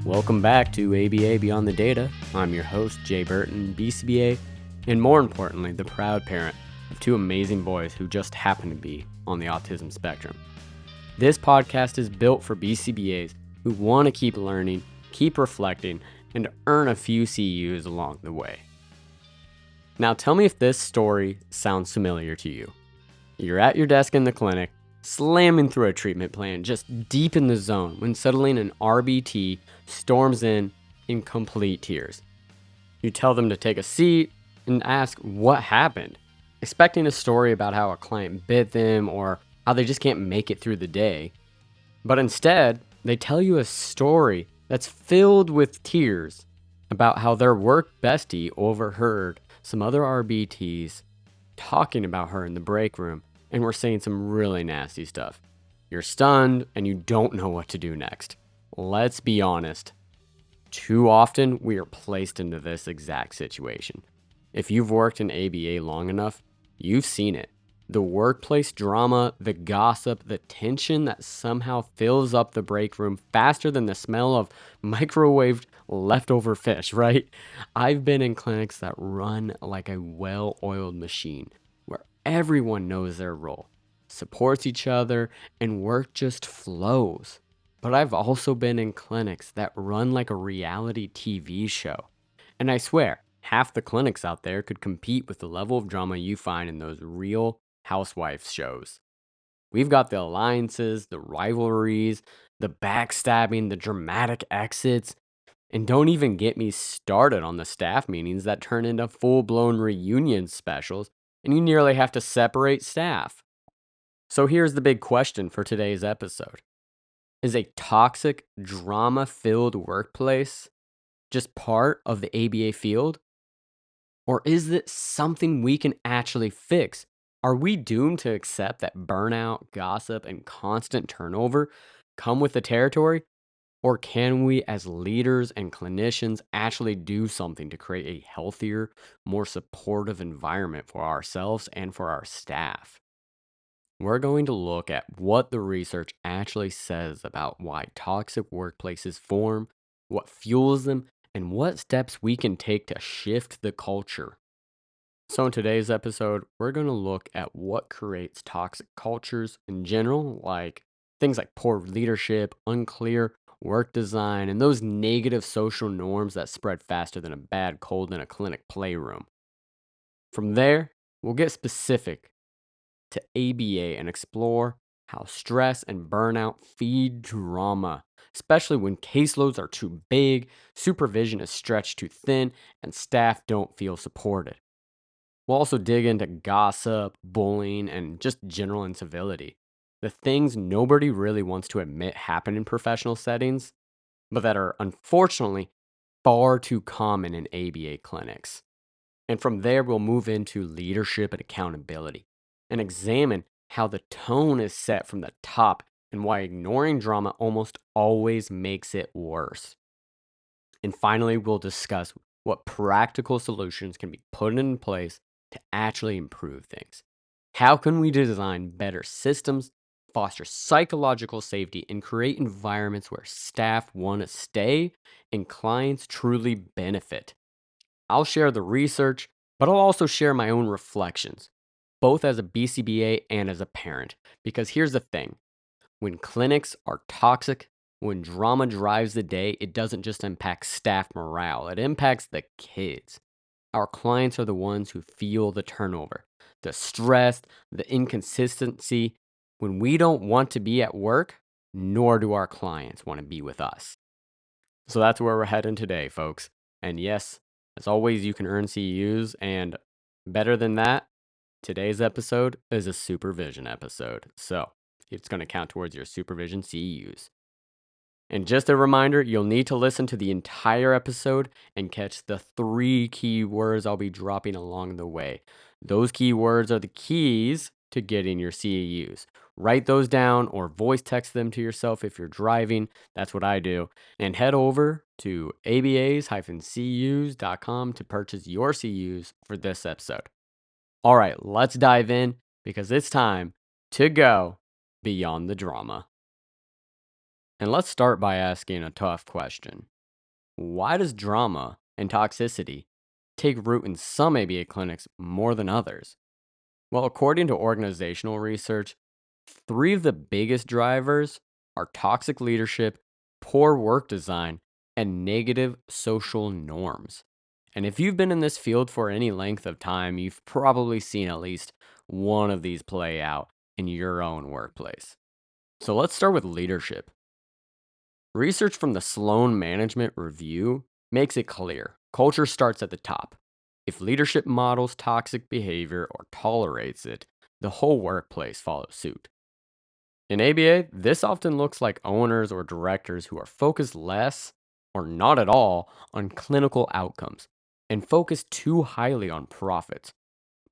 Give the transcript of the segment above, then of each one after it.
Welcome back to ABA Beyond the Data. I'm your host, Jay Burton, BCBA, and more importantly, the proud parent of two amazing boys who just happen to be on the autism spectrum. This podcast is built for BCBAs who want to keep learning, keep reflecting, and earn a few CEUs along the way. Now tell me if this story sounds familiar to you. You're at your desk in the clinic, slamming through a treatment plan, just deep in the zone, when suddenly an RBT storms in complete tears. You tell them to take a seat and ask what happened, expecting a story about how a client bit them or how they just can't make it through the day. But instead, they tell you a story that's filled with tears about how their work bestie overheard some other RBTs talking about her in the break room and were saying some really nasty stuff. You're stunned and you don't know what to do next. Let's be honest. Too often, we are placed into this exact situation. If you've worked in ABA long enough, you've seen it. The workplace drama, the gossip, the tension that somehow fills up the break room faster than the smell of microwaved leftover fish, right? I've been in clinics that run like a well-oiled machine, where everyone knows their role, supports each other, and work just flows. But I've also been in clinics that run like a reality TV show. And I swear, half the clinics out there could compete with the level of drama you find in those real housewives shows. We've got the alliances, the rivalries, the backstabbing, the dramatic exits, and don't even get me started on the staff meetings that turn into full-blown reunion specials, and you nearly have to separate staff. So here's the big question for today's episode. Is a toxic, drama-filled workplace just part of the ABA field? Or is it something we can actually fix? Are we doomed to accept that burnout, gossip, and constant turnover come with the territory? Or can we, as leaders and clinicians, actually do something to create a healthier, more supportive environment for ourselves and for our staff? We're going to look at what the research actually says about why toxic workplaces form, what fuels them, and what steps we can take to shift the culture. So in today's episode, we're going to look at what creates toxic cultures in general, like things like poor leadership, unclear work design, and those negative social norms that spread faster than a bad cold in a clinic playroom. From there, we'll get specific to ABA and explore how stress and burnout feed drama, especially when caseloads are too big, supervision is stretched too thin, and staff don't feel supported. We'll also dig into gossip, bullying, and just general incivility. The things nobody really wants to admit happen in professional settings, but that are unfortunately far too common in ABA clinics. And from there, we'll move into leadership and accountability and examine how the tone is set from the top and why ignoring drama almost always makes it worse. And finally, we'll discuss what practical solutions can be put in place to actually improve things. How can we design better systems, foster psychological safety, and create environments where staff want to stay and clients truly benefit? I'll share the research, but I'll also share my own reflections, both as a BCBA and as a parent. Because here's the thing, when clinics are toxic, when drama drives the day, it doesn't just impact staff morale, it impacts the kids. Our clients are the ones who feel the turnover, the stress, the inconsistency. When we don't want to be at work, nor do our clients want to be with us. So that's where we're heading today, folks. And yes, as always, you can earn CEUs, and better than that, today's episode is a supervision episode. So it's going to count towards your supervision CEUs. And just a reminder, you'll need to listen to the entire episode and catch the 3 key words I'll be dropping along the way. Those key words are the keys to getting your CEUs. Write those down or voice text them to yourself if you're driving. That's what I do. And head over to abas-ceus.com to purchase your CEUs for this episode. All right, let's dive in because it's time to go beyond the drama. And let's start by asking a tough question. Why does drama and toxicity take root in some ABA clinics more than others? Well, according to organizational research, three of the biggest drivers are toxic leadership, poor work design, and negative social norms. And if you've been in this field for any length of time, you've probably seen at least one of these play out in your own workplace. So let's start with leadership. Research from the Sloan Management Review makes it clear culture starts at the top. If leadership models toxic behavior or tolerates it, the whole workplace follows suit. In ABA, this often looks like owners or directors who are focused less or not at all on clinical outcomes and focus too highly on profits.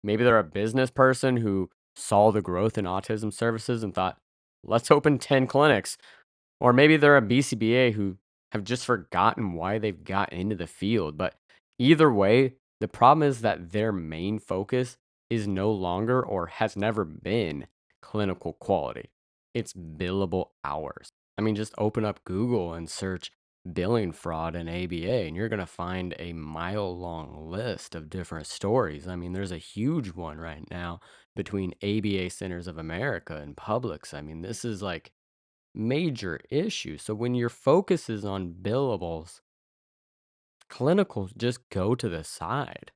Maybe they're a business person who saw the growth in autism services and thought, let's open 10 clinics, or maybe they're a BCBA who have just forgotten why they've got into the field. But either way, the problem is that their main focus is no longer or has never been clinical quality. It's billable hours. I mean, just open up Google and search billing fraud and ABA, and you're going to find a mile long list of different stories. I mean, there's a huge one right now between ABA Centers of America and Publix. I mean, this is like major issue. So when your focus is on billables, clinicals just go to the side.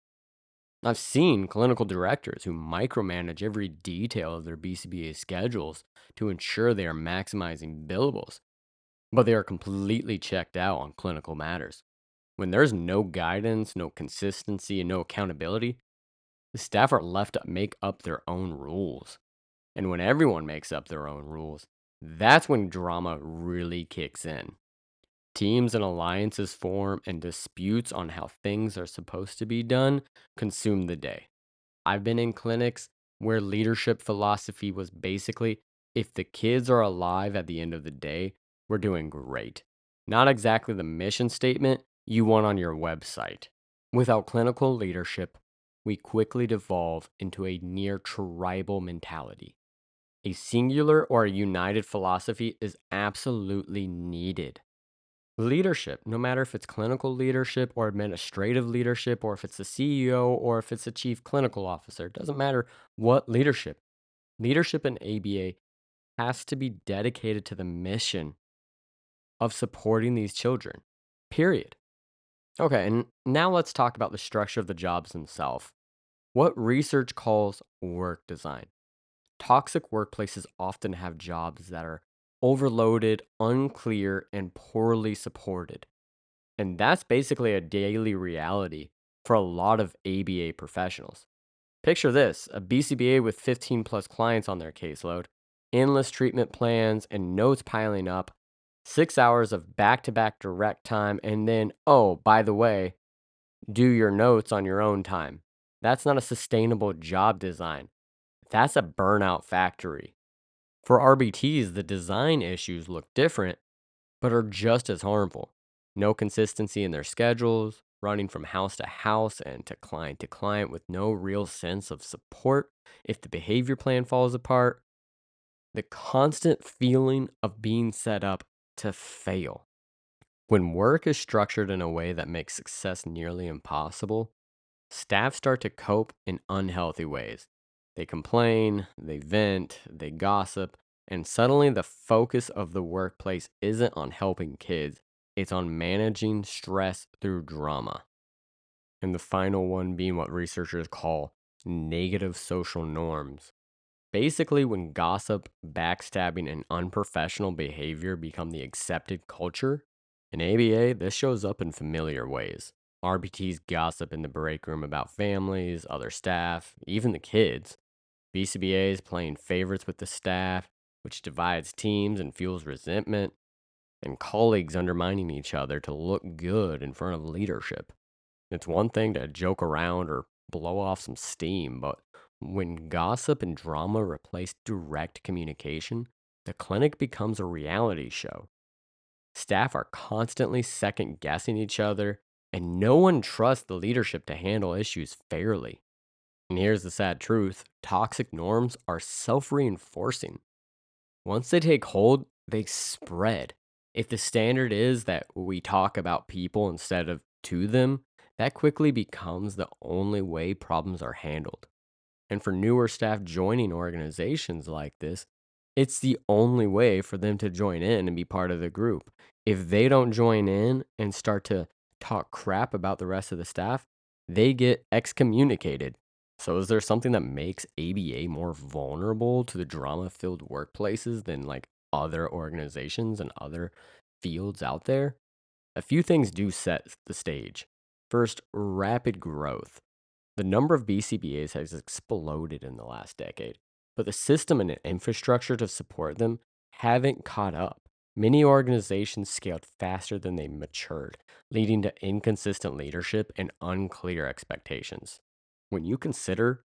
I've seen clinical directors who micromanage every detail of their BCBA schedules to ensure they are maximizing billables, but they are completely checked out on clinical matters. When there's no guidance, no consistency, and no accountability, the staff are left to make up their own rules. And when everyone makes up their own rules, that's when drama really kicks in. Teams and alliances form, and disputes on how things are supposed to be done consume the day. I've been in clinics where leadership philosophy was basically if the kids are alive at the end of the day, we're doing great. Not exactly the mission statement you want on your website. Without clinical leadership, we quickly devolve into a near tribal mentality. A singular or a united philosophy is absolutely needed. Leadership, no matter if it's clinical leadership or administrative leadership, or if it's the CEO or if it's the chief clinical officer, it doesn't matter what leadership. Leadership in ABA has to be dedicated to the mission of supporting these children, period. Okay, and now let's talk about the structure of the jobs themselves. What research calls work design. Toxic workplaces often have jobs that are overloaded, unclear, and poorly supported. And that's basically a daily reality for a lot of ABA professionals. Picture this: a BCBA with 15 plus clients on their caseload, endless treatment plans, and notes piling up, 6 hours of back to back direct time, and then, oh, by the way, do your notes on your own time. That's not a sustainable job design. That's a burnout factory. For RBTs, the design issues look different, but are just as harmful. No consistency in their schedules, running from house to house and to client with no real sense of support if the behavior plan falls apart. The constant feeling of being set up to fail. When work is structured in a way that makes success nearly impossible, staff start to cope in unhealthy ways. They complain, they vent, they gossip, and suddenly the focus of the workplace isn't on helping kids, it's on managing stress through drama. And the final one being what researchers call negative social norms. Basically, when gossip, backstabbing, and unprofessional behavior become the accepted culture, in ABA, this shows up in familiar ways. RBTs gossip in the break room about families, other staff, even the kids. BCBAs playing favorites with the staff, which divides teams and fuels resentment, and colleagues undermining each other to look good in front of leadership. It's one thing to joke around or blow off some steam, but when gossip and drama replace direct communication, the clinic becomes a reality show. Staff are constantly second guessing each other, and no one trusts the leadership to handle issues fairly. And here's the sad truth: toxic norms are self reinforcing. Once they take hold, they spread. If the standard is that we talk about people instead of to them, that quickly becomes the only way problems are handled. And for newer staff joining organizations like this, it's the only way for them to join in and be part of the group. If they don't join in and start to talk crap about the rest of the staff, they get excommunicated. So, is there something that makes ABA more vulnerable to the drama filled workplaces than like other organizations and other fields out there? A few things do set the stage. First, rapid growth. The number of BCBAs has exploded in the last decade, but the system and infrastructure to support them haven't caught up. Many organizations scaled faster than they matured, leading to inconsistent leadership and unclear expectations. When you consider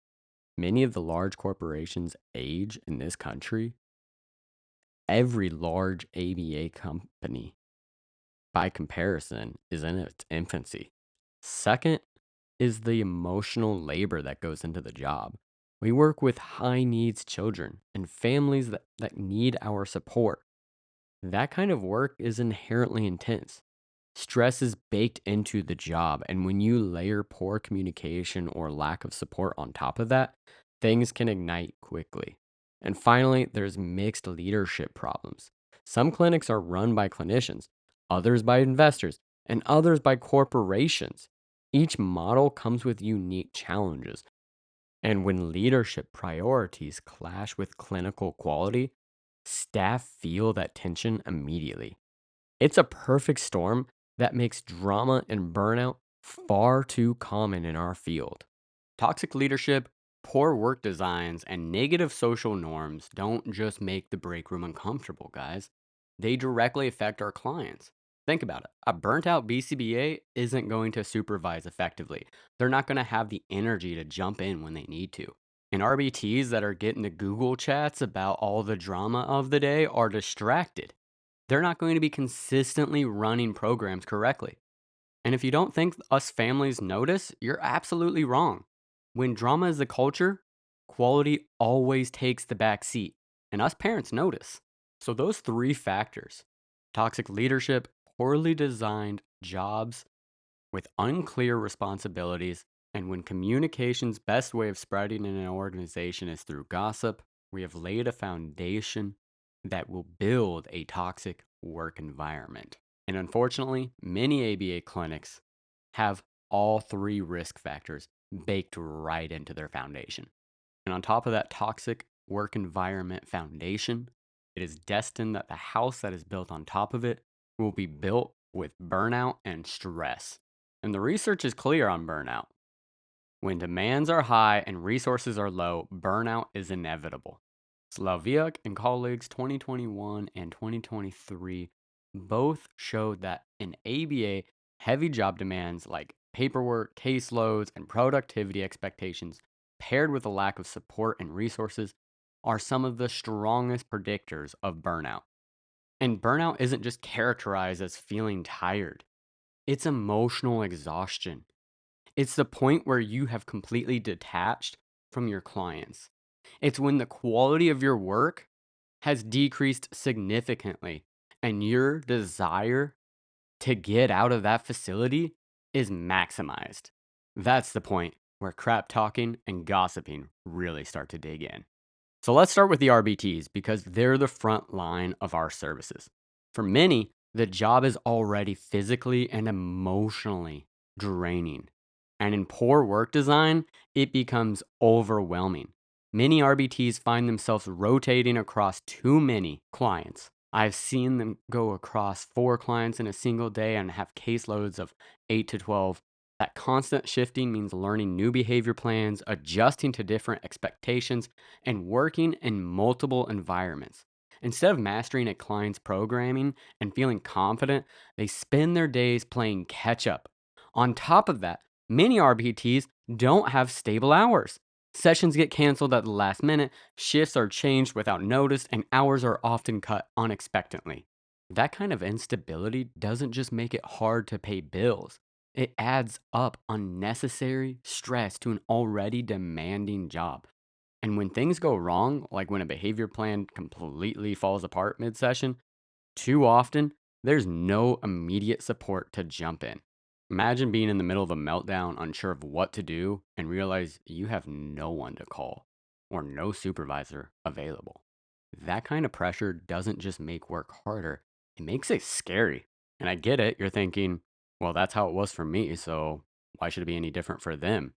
many of the large corporations' age in this country, every large ABA company, by comparison, is in its infancy. Second, is the emotional labor that goes into the job. We work with high needs children and families that need our support. That kind of work is inherently intense. Stress is baked into the job, and when you layer poor communication or lack of support on top of that, things can ignite quickly. And finally, there's mixed leadership problems. Some clinics are run by clinicians, others by investors, and others by corporations. Each model comes with unique challenges, and when leadership priorities clash with clinical quality, staff feel that tension immediately. It's a perfect storm that makes drama and burnout far too common in our field. Toxic leadership, poor work designs, and negative social norms don't just make the break room uncomfortable, guys. They directly affect our clients. Think about it. A burnt out BCBA isn't going to supervise effectively. They're not going to have the energy to jump in when they need to. And RBTs that are getting the Google chats about all the drama of the day are distracted. They're not going to be consistently running programs correctly. And if you don't think us families notice, you're absolutely wrong. When drama is the culture, quality always takes the back seat, and us parents notice. So, those three factors: toxic leadership, poorly designed jobs with unclear responsibilities, and when communication's best way of spreading in an organization is through gossip, we have laid a foundation that will build a toxic work environment. And unfortunately, many ABA clinics have all three risk factors baked right into their foundation. And on top of that toxic work environment foundation, it is destined that the house that is built on top of it will be built with burnout and stress. And the research is clear on burnout. When demands are high and resources are low, burnout is inevitable. Slaviak and colleagues 2021 and 2023 both showed that in ABA, heavy job demands like paperwork, caseloads, and productivity expectations, paired with a lack of support and resources, are some of the strongest predictors of burnout. And burnout isn't just characterized as feeling tired, it's emotional exhaustion. It's the point where you have completely detached from your clients. It's when the quality of your work has decreased significantly and your desire to get out of that facility is maximized. That's the point where crap talking and gossiping really start to dig in. So let's start with the RBTs because they're the front line of our services. For many, the job is already physically and emotionally draining. And in poor work design, it becomes overwhelming. Many RBTs find themselves rotating across too many clients. I've seen them go across 4 clients in a single day and have caseloads of 8 to 12. That constant shifting means learning new behavior plans, adjusting to different expectations, and working in multiple environments. Instead of mastering a client's programming and feeling confident, they spend their days playing catch up. On top of that, many RBTs don't have stable hours. Sessions get canceled at the last minute, shifts are changed without notice, and hours are often cut unexpectedly. That kind of instability doesn't just make it hard to pay bills, it adds up unnecessary stress to an already demanding job. And when things go wrong, like when a behavior plan completely falls apart mid session, too often There's no immediate support to jump in. Imagine being in the middle of a meltdown, unsure of what to do, and realize you have no one to call or no supervisor available. That kind of pressure doesn't just make work harder, it makes it scary. And I get it. You're thinking, well, that's how it was for me. So why should it be any different for them?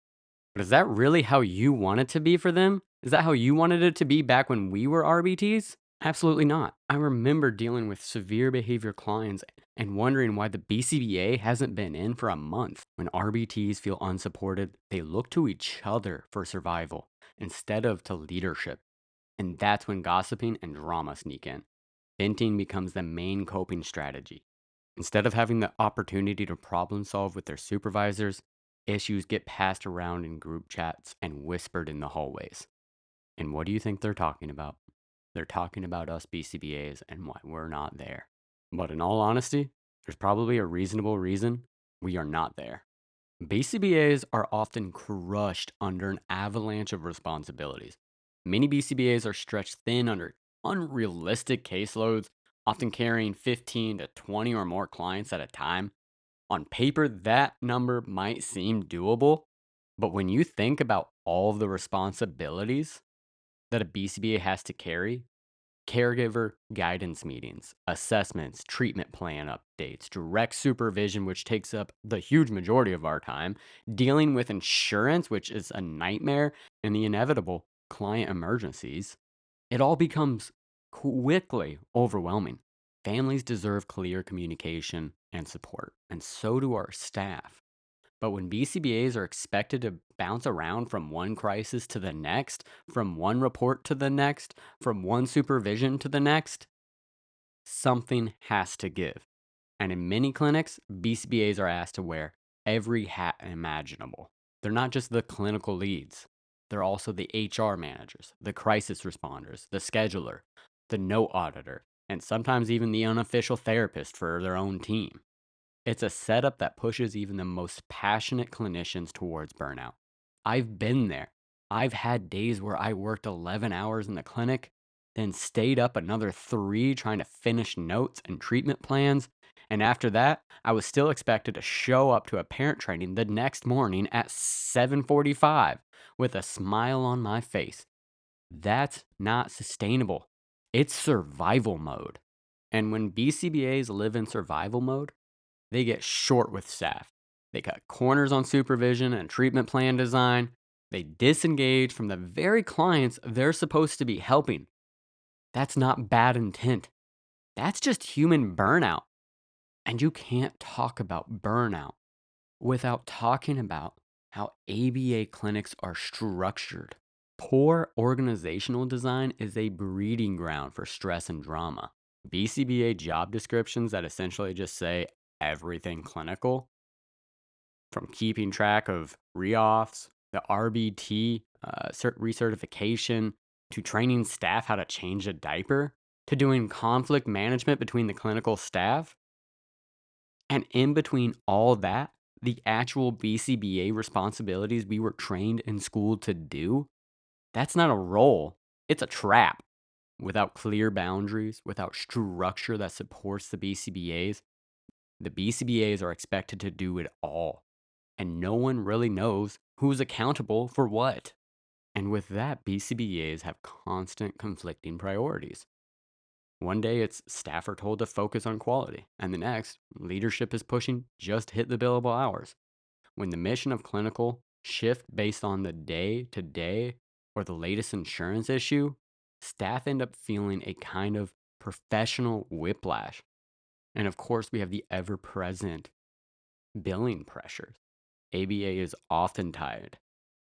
But is that really how you want it to be for them? Is that how you wanted it to be back when we were RBTs? Absolutely not. I remember dealing with severe behavior clients and wondering why the BCBA hasn't been in for a month. When RBTs feel unsupported, they look to each other for survival instead of to leadership. And that's when gossiping and drama sneak in. Venting becomes the main coping strategy. Instead of having the opportunity to problem solve with their supervisors, issues get passed around in group chats and whispered in the hallways. And what do you think they're talking about? They're talking about us BCBAs and why we're not there. But in all honesty, there's probably a reasonable reason we are not there. BCBAs are often crushed under an avalanche of responsibilities. Many BCBAs are stretched thin under unrealistic caseloads, often carrying 15 to 20 or more clients at a time. On paper, that number might seem doable, but when you think about all of the responsibilities that a BCBA has to carry, caregiver guidance meetings, assessments, treatment plan updates, direct supervision, which takes up the huge majority of our time, dealing with insurance, which is a nightmare, and the inevitable client emergencies, it all becomes quickly overwhelming. Families deserve clear communication and support, and so do our staff. But when BCBAs are expected to bounce around from one crisis to the next, from one report to the next, from one supervision to the next, something has to give. And in many clinics, BCBAs are asked to wear every hat imaginable. They're not just the clinical leads, they're also the HR managers, the crisis responders, the scheduler, the note auditor, and sometimes even the unofficial therapist for their own team. It's a setup that pushes even the most passionate clinicians towards burnout. I've been there. I've had days where I worked 11 hours in the clinic, then stayed up another 3 trying to finish notes and treatment plans. And after that, I was still expected to show up to a parent training the next morning at 7:45 with a smile on my face. That's not sustainable. It's survival mode. And when BCBAs live in survival mode, they get short with staff. They cut corners on supervision and treatment plan design. They disengage from the very clients they're supposed to be helping. That's not bad intent. That's just human burnout. And you can't talk about burnout without talking about how ABA clinics are structured. Poor organizational design is a breeding ground for stress and drama. BCBA job descriptions that essentially just say everything clinical, from keeping track of reauths, the RBT recertification, to training staff how to change a diaper, to doing conflict management between the clinical staff. And in between all that, the actual BCBA responsibilities we were trained in school to do, that's not a role, it's a trap. Without clear boundaries, without structure that supports the BCBAs are expected to do it all. And no one really knows who's accountable for what. And with that, BCBAs have constant conflicting priorities. One day it's staff are told to focus on quality, and the next, leadership is pushing just hit the billable hours. When the mission of clinical shift based on the day to day or the latest insurance issue, staff end up feeling a kind of professional whiplash. And of course, we have the ever present billing pressures. ABA is often tied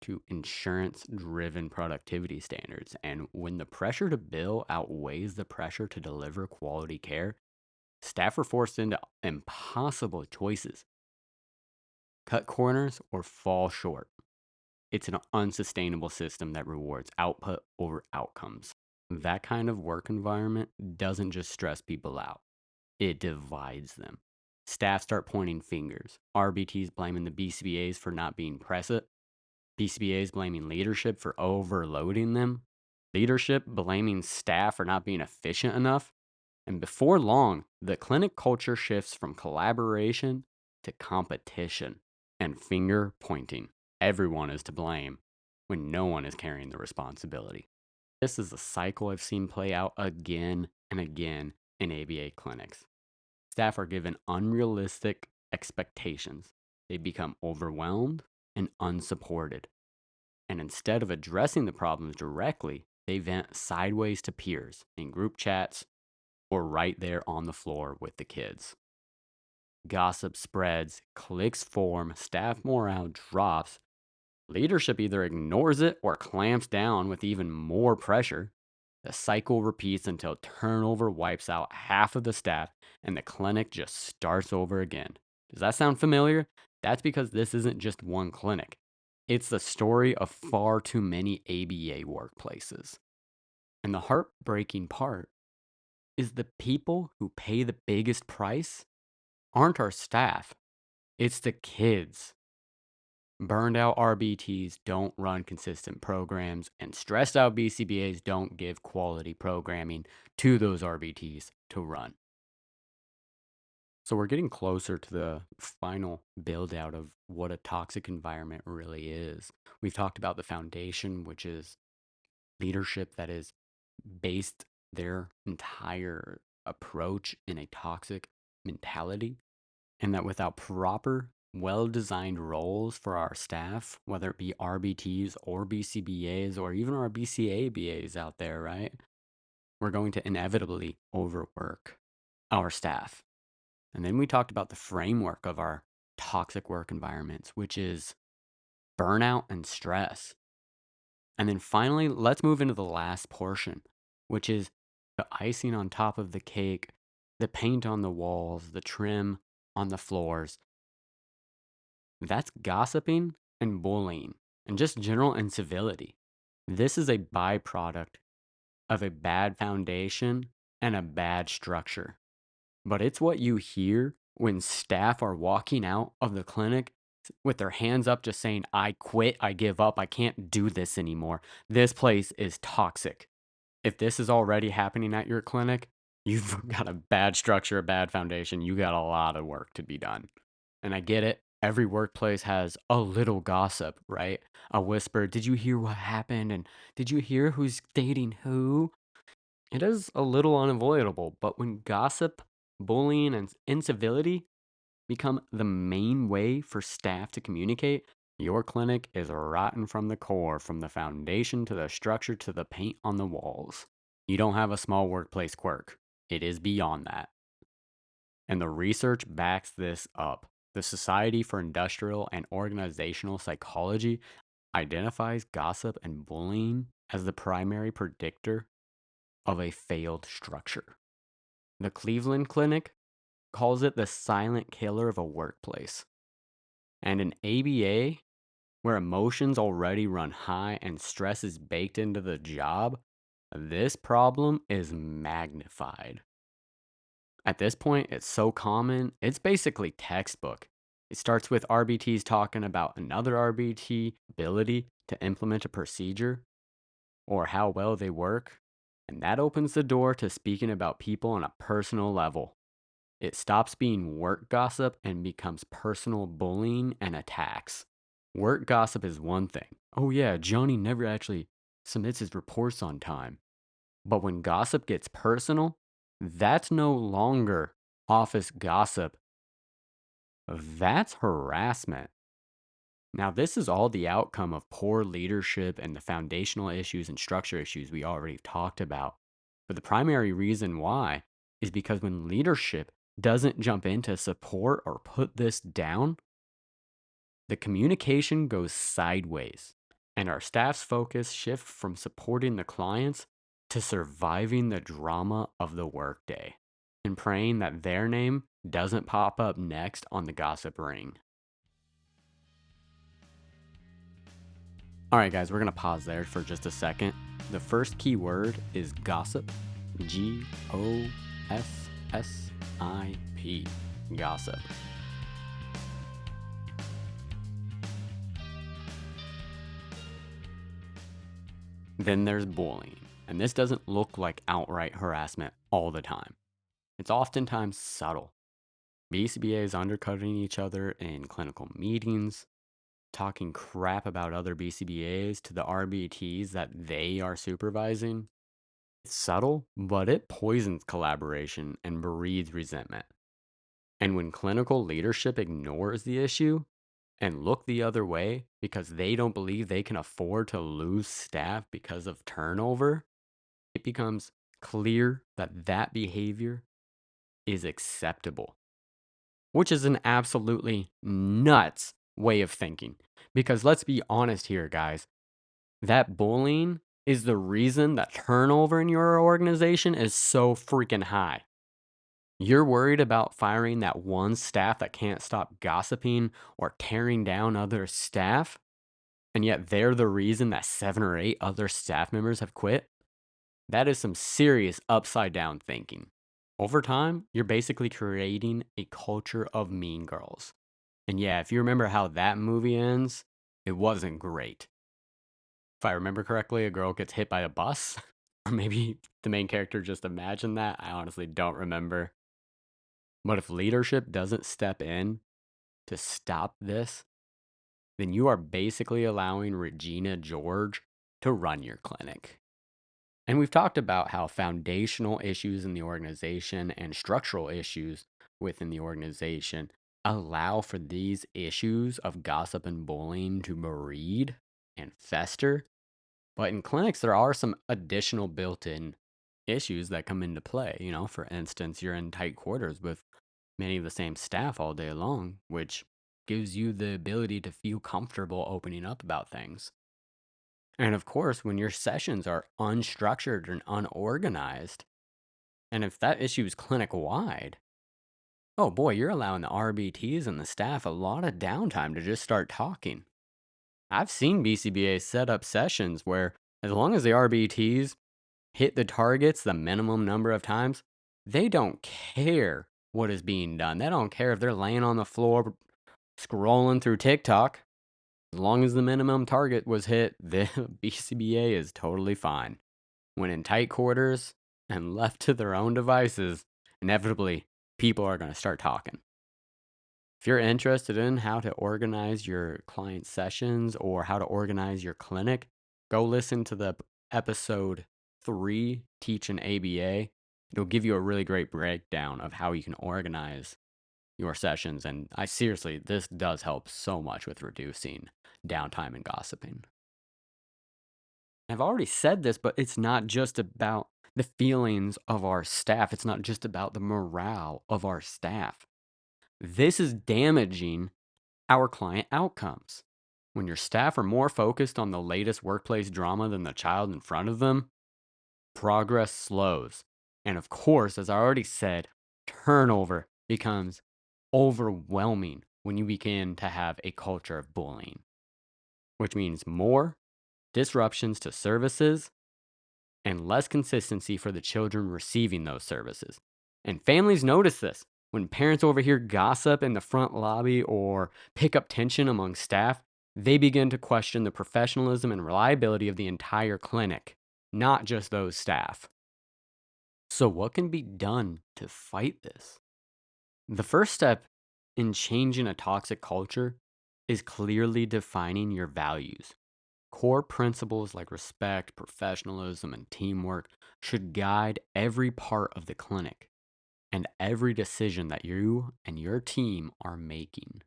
to insurance driven productivity standards. And when the pressure to bill outweighs the pressure to deliver quality care, staff are forced into impossible choices: cut corners or fall short. It's an unsustainable system that rewards output over outcomes. That kind of work environment doesn't just stress people out, it divides them. Staff start pointing fingers. RBTs blaming the BCBAs for not being present. BCBAs blaming leadership for overloading them. Leadership blaming staff for not being efficient enough. And before long, the clinic culture shifts from collaboration to competition and finger pointing. Everyone is to blame when no one is carrying the responsibility. This is a cycle I've seen play out again and again in ABA clinics. Staff are given unrealistic expectations. They become overwhelmed and unsupported. And instead of addressing the problems directly, they vent sideways to peers in group chats or right there on the floor with the kids. Gossip spreads, cliques form, staff morale drops. Leadership either ignores it or clamps down with even more pressure. The cycle repeats until turnover wipes out half of the staff and the clinic just starts over again. Does that sound familiar? That's because this isn't just one clinic. It's the story of far too many ABA workplaces. And the heartbreaking part is the people who pay the biggest price aren't our staff, it's the kids. Burned out RBTs don't run consistent programs, and stressed out BCBAs don't give quality programming to those RBTs to run. So we're getting closer to the final build out of what a toxic environment really is. We've talked about the foundation, which is leadership that is based their entire approach in a toxic mentality, and that without proper, well designed roles for our staff, whether it be RBTs or BCBAs or even our BCABAs out there, right? We're going to inevitably overwork our staff. And then we talked about the framework of our toxic work environments, which is burnout and stress. And then finally, let's move into the last portion, which is the icing on top of the cake, the paint on the walls, the trim on the floors. That's gossiping and bullying and just general incivility. This is a byproduct of a bad foundation and a bad structure. But it's what you hear when staff are walking out of the clinic with their hands up, just saying, I quit, I give up, I can't do this anymore. This place is toxic. If this is already happening at your clinic, you've got a bad structure, a bad foundation. You got a lot of work to be done. And I get it. Every workplace has a little gossip, right? A whisper, did you hear what happened? And did you hear who's dating who? It is a little unavoidable, but when gossip, bullying, and incivility become the main way for staff to communicate, your clinic is rotten from the core, from the foundation to the structure to the paint on the walls. You don't have a small workplace quirk. It is beyond that. And the research backs this up. The Society for Industrial and Organizational Psychology identifies gossip and bullying as the primary predictor of a failed structure. The Cleveland Clinic calls it the silent killer of a workplace. And an ABA, where emotions already run high and stress is baked into the job, this problem is magnified. At this point, it's so common, it's basically textbook. It starts with RBTs talking about another RBT ability to implement a procedure or how well they work, and that opens the door to speaking about people on a personal level. It stops being work gossip and becomes personal bullying and attacks. Work gossip is one thing. Oh, yeah, Johnny never actually submits his reports on time. But when gossip gets personal, that's no longer office gossip. That's harassment. Now, this is all the outcome of poor leadership and the foundational issues and structure issues we already talked about. But the primary reason why is because when leadership doesn't jump in to support or put this down, the communication goes sideways, and our staff's focus shifts from supporting the clients to surviving the drama of the workday and praying that their name doesn't pop up next on the gossip ring. All right, guys, we're going to pause there for just a second. The first key word is gossip. GOSSIP. Gossip. Then there's bullying. And this doesn't look like outright harassment all the time. It's oftentimes subtle. BCBAs undercutting each other in clinical meetings, talking crap about other BCBAs to the RBTs that they are supervising. It's subtle, but it poisons collaboration and breeds resentment. And when clinical leadership ignores the issue and look the other way because they don't believe they can afford to lose staff because of turnover, it becomes clear that that behavior is acceptable, which is an absolutely nuts way of thinking. Because let's be honest here, guys, that bullying is the reason that turnover in your organization is so freaking high. You're worried about firing that one staff that can't stop gossiping or tearing down other staff, and yet they're the reason that 7 or 8 other staff members have quit? That is some serious upside down thinking. Over time, you're basically creating a culture of mean girls. And yeah, if you remember how that movie ends, it wasn't great. If I remember correctly, a girl gets hit by a bus. Or maybe the main character just imagined that. I honestly don't remember. But if leadership doesn't step in to stop this, then you are basically allowing Regina George to run your clinic. And we've talked about how foundational issues in the organization and structural issues within the organization allow for these issues of gossip and bullying to breed and fester. But in clinics, there are some additional built in issues that come into play. For instance, you're in tight quarters with many of the same staff all day long, which gives you the ability to feel comfortable opening up about things. And of course, when your sessions are unstructured and unorganized, and if that issue is clinic wide, oh boy, you're allowing the RBTs and the staff a lot of downtime to just start talking. I've seen BCBA set up sessions where, as long as the RBTs hit the targets the minimum number of times, they don't care what is being done. They don't care if they're laying on the floor scrolling through TikTok. As long as the minimum target was hit, the BCBA is totally fine. When in tight quarters and left to their own devices, inevitably people are going to start talking. If you're interested in how to organize your client sessions or how to organize your clinic, go listen to the episode 3, Teach an ABA. It'll give you a really great breakdown of how you can organize your sessions. And this does help so much with reducing downtime and gossiping. I've already said this, but it's not just about the feelings of our staff. It's not just about the morale of our staff. This is damaging our client outcomes. When your staff are more focused on the latest workplace drama than the child in front of them, progress slows. And of course, as I already said, turnover becomes overwhelming when you begin to have a culture of bullying, which means more disruptions to services and less consistency for the children receiving those services. And families notice this. When parents overhear gossip in the front lobby or pick up tension among staff, they begin to question the professionalism and reliability of the entire clinic, not just those staff. So, what can be done to fight this? The first step in changing a toxic culture is clearly defining your values. Core principles like respect, professionalism, and teamwork should guide every part of the clinic and every decision that you and your team are making.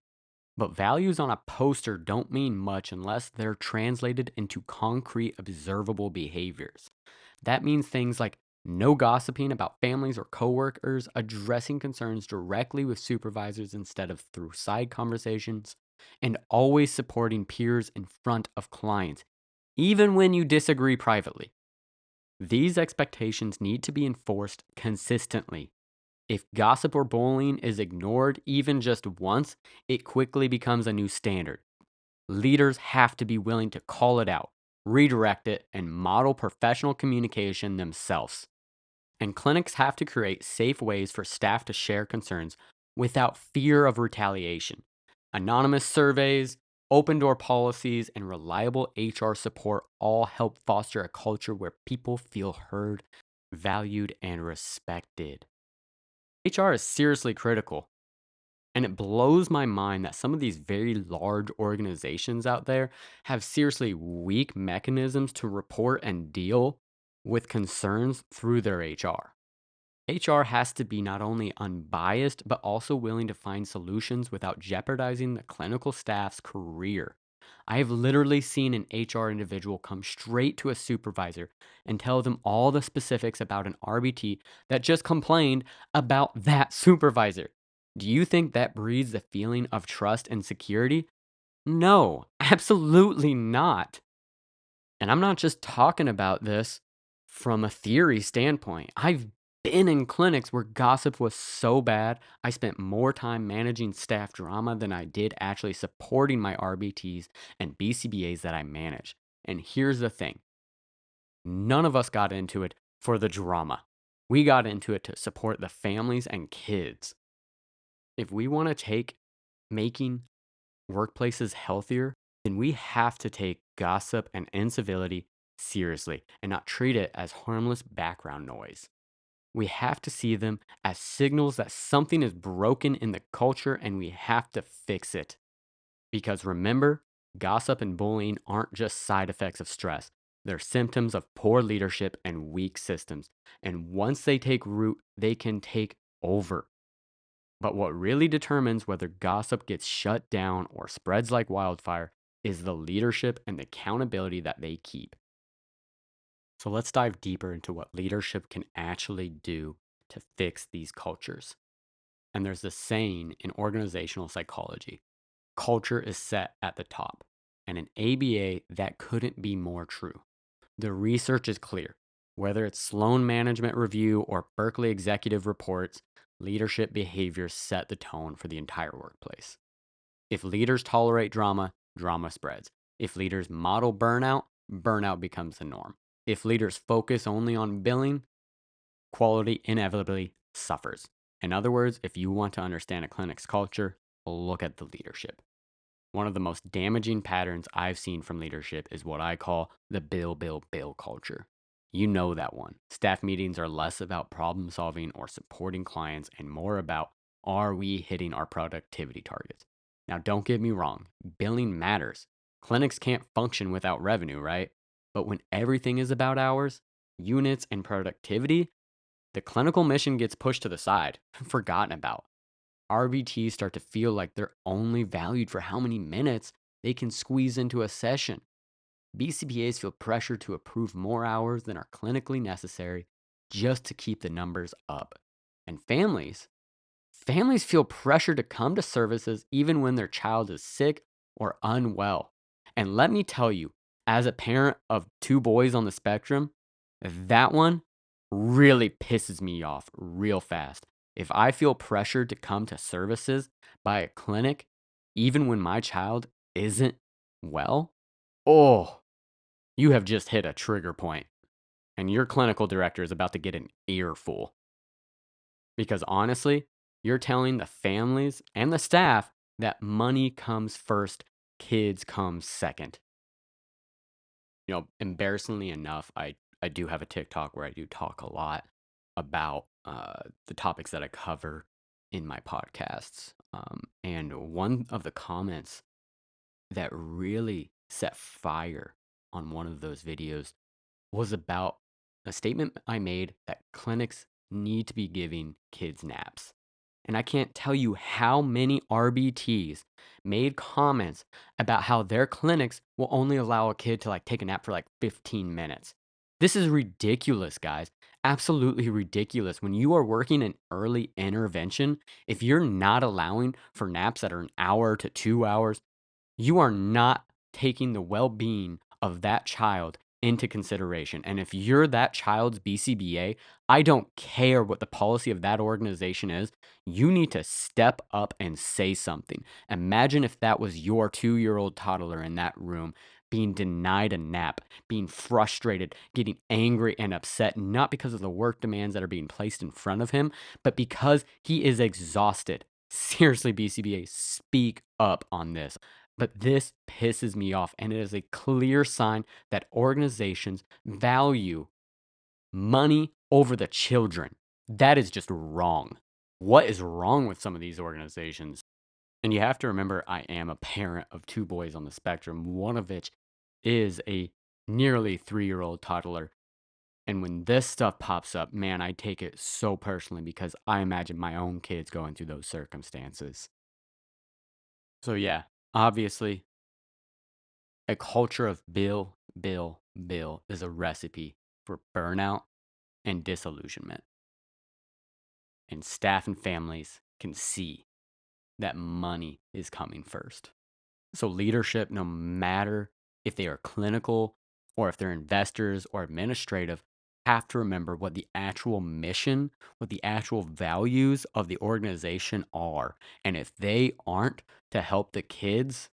But values on a poster don't mean much unless they're translated into concrete, observable behaviors. That means things like no gossiping about families or coworkers, addressing concerns directly with supervisors instead of through side conversations, and always supporting peers in front of clients, even when you disagree privately. These expectations need to be enforced consistently. If gossip or bullying is ignored even just once, it quickly becomes a new standard. Leaders have to be willing to call it out, redirect it, and model professional communication themselves. And clinics have to create safe ways for staff to share concerns without fear of retaliation. Anonymous surveys, open door policies, and reliable HR support all help foster a culture where people feel heard, valued, and respected. HR is seriously critical. And it blows my mind that some of these very large organizations out there have seriously weak mechanisms to report and deal with concerns through their HR. HR has to be not only unbiased, but also willing to find solutions without jeopardizing the clinical staff's career. I have literally seen an HR individual come straight to a supervisor and tell them all the specifics about an RBT that just complained about that supervisor. Do you think that breeds the feeling of trust and security? No, absolutely not. And I'm not just talking about this from a theory standpoint. I've been in clinics where gossip was so bad, I spent more time managing staff drama than I did actually supporting my RBTs and BCBAs that I manage. And here's the thing, none of us got into it for the drama. We got into it to support the families and kids. If we want to take making workplaces healthier, then we have to take gossip and incivility seriously and not treat it as harmless background noise. We have to see them as signals that something is broken in the culture and we have to fix it. Because remember, gossip and bullying aren't just side effects of stress, they're symptoms of poor leadership and weak systems. And once they take root, they can take over. But what really determines whether gossip gets shut down or spreads like wildfire is the leadership and accountability that they keep. So let's dive deeper into what leadership can actually do to fix these cultures. And there's this saying in organizational psychology, culture is set at the top. And in ABA, that couldn't be more true. The research is clear. Whether it's Sloan Management Review or Berkeley Executive Reports, leadership behaviors set the tone for the entire workplace. If leaders tolerate drama, drama spreads. If leaders model burnout, burnout becomes the norm. If leaders focus only on billing, quality inevitably suffers. In other words, if you want to understand a clinic's culture, look at the leadership. One of the most damaging patterns I've seen from leadership is what I call the bill culture. You know that one. Staff meetings are less about problem solving or supporting clients and more about, are we hitting our productivity targets? Now, don't get me wrong, billing matters. Clinics can't function without revenue, right? But when everything is about hours, units, and productivity, the clinical mission gets pushed to the side, forgotten about. RVTs start to feel like they're only valued for how many minutes they can squeeze into a session. BCBAs feel pressure to approve more hours than are clinically necessary just to keep the numbers up. And families feel pressure to come to services even when their child is sick or unwell. And let me tell you, as a parent of two boys on the spectrum, that one really pisses me off real fast. If I feel pressured to come to services by a clinic, even when my child isn't well, oh, you have just hit a trigger point, and your clinical director is about to get an earful. Because honestly, you're telling the families and the staff that money comes first, kids come second. Embarrassingly enough, I do have a TikTok where I do talk a lot about the topics that I cover in my podcasts. And one of the comments that really set fire on one of those videos was about a statement I made that clinics need to be giving kids naps. And I can't tell you how many RBTs made comments about how their clinics will only allow a kid to take a nap for 15 minutes. This is ridiculous, guys. Absolutely ridiculous. When you are working in early intervention, if you're not allowing for naps that are an hour to 2 hours, you are not taking the well-being of that child into consideration. And if you're that child's BCBA, I don't care what the policy of that organization is. You need to step up and say something. Imagine if that was your 2-year-old toddler in that room being denied a nap, being frustrated, getting angry and upset, not because of the work demands that are being placed in front of him, but because he is exhausted. Seriously, BCBA, speak up on this. But this pisses me off, and it is a clear sign that organizations value money over the children. That is just wrong. what is wrong with some of these organizations? And you have to remember, I am a parent of two boys on the spectrum, one of which is a nearly 3-year-old toddler. And when this stuff pops up, man, I take it so personally because I imagine my own kids going through those circumstances. So, yeah, obviously, a culture of bill, bill, bill is a recipe for burnout and disillusionment. And staff and families can see that money is coming first. So, leadership, no matter if they are clinical or if they're investors or administrative, have to remember what the actual mission, what the actual values of the organization are. And if they aren't to help the kids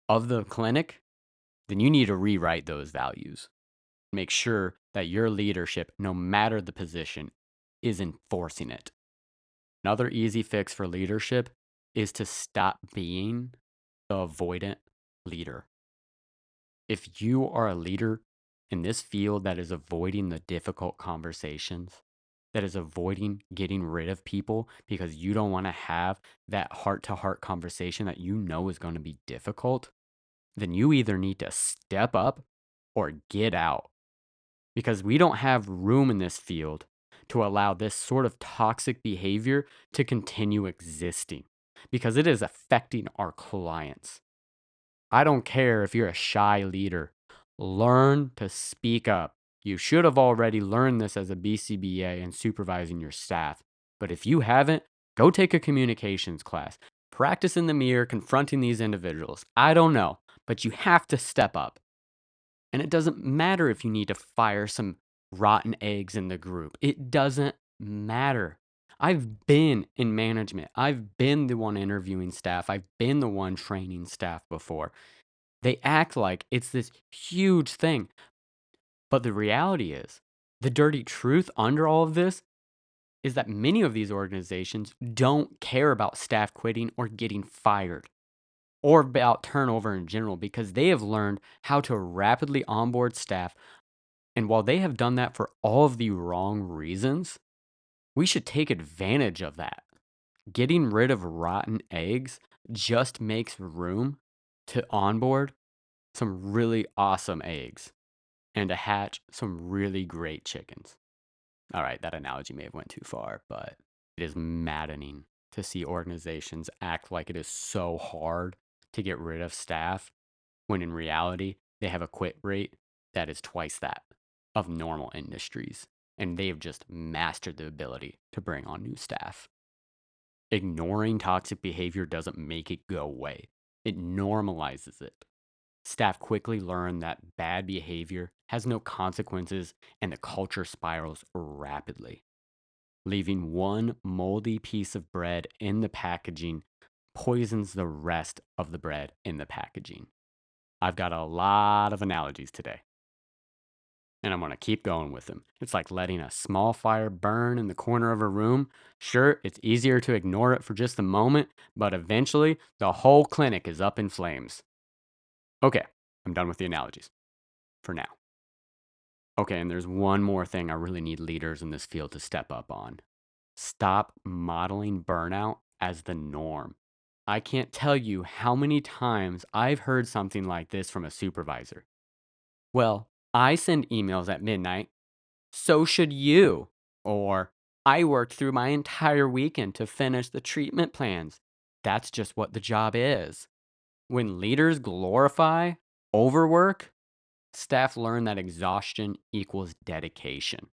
of the clinic, then you need to rewrite those values. Make sure that your leadership, no matter the position, is enforcing it. Another easy fix for leadership is to stop being the avoidant leader. If you are a leader in this field that is avoiding the difficult conversations, that is avoiding getting rid of people because you don't want to have that heart to heart conversation that you know is going to be difficult, then you either need to step up or get out, because we don't have room in this field to allow this sort of toxic behavior to continue existing because it is affecting our clients. I don't care if you're a shy leader. Learn to speak up. You should have already learned this as a BCBA and supervising your staff. But if you haven't, go take a communications class. Practice in the mirror confronting these individuals. I don't know, but you have to step up. And it doesn't matter if you need to fire some rotten eggs in the group. It doesn't matter. I've been in management. I've been the one interviewing staff. I've been the one training staff before. They act like it's this huge thing. But the reality is, the dirty truth under all of this is that many of these organizations don't care about staff quitting or getting fired or about turnover in general because they have learned how to rapidly onboard staff. And while they have done that for all of the wrong reasons, we should take advantage of that. Getting rid of rotten eggs just makes room to onboard some really awesome eggs and to hatch some really great chickens. All right, that analogy may have went too far, but it is maddening to see organizations act like it is so hard to get rid of staff when in reality they have a quit rate that is twice that of normal industries, and they've just mastered the ability to bring on new staff. Ignoring toxic behavior doesn't make it go away. It normalizes it. Staff quickly learn that bad behavior has no consequences and the culture spirals rapidly. Leaving one moldy piece of bread in the packaging poisons the rest of the bread in the packaging. I've got a lot of analogies today, and I'm going to keep going with them. It's like letting a small fire burn in the corner of a room. Sure, it's easier to ignore it for just a moment, but eventually the whole clinic is up in flames. Okay, I'm done with the analogies for now. Okay, and there's one more thing I really need leaders in this field to step up on. Stop modeling burnout as the norm. I can't tell you how many times I've heard something like this from a supervisor. Well, I send emails at midnight, so should you. Or, I worked through my entire weekend to finish the treatment plans. That's just what the job is. When leaders glorify overwork, staff learn that exhaustion equals dedication.